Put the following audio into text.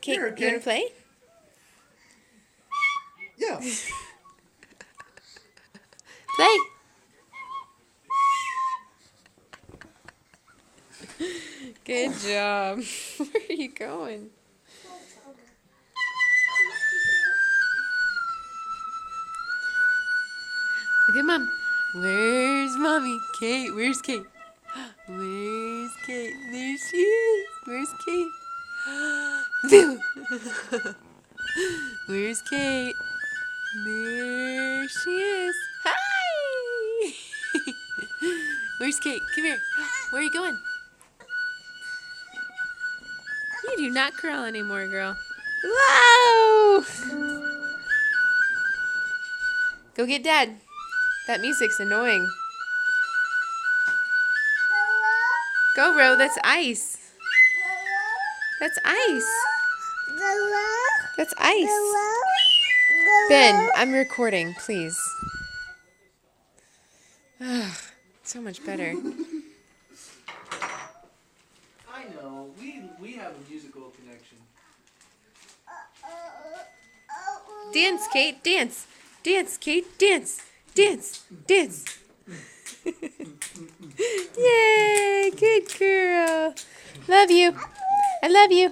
Kate, Here, you Kate. want to play? Yeah. Play. Good job. Where are you going? Look at Mom. Where's Mommy? Kate, where's Kate? Where's Kate? There she is. Where's Kate? Where's Kate? There she is. Hi! Where's Kate? Come here. Where are you going? You do not crawl anymore, girl. Whoa! Go get Dad. That music's annoying. Go, Ro. That's ice. That's ice. That's ice. Ben, I'm recording, please. Ugh, so much better. I know. We have a musical connection. Dance, Kate, dance. Dance, Kate, dance. Dance, dance. Yay, good girl. Love you. I love you.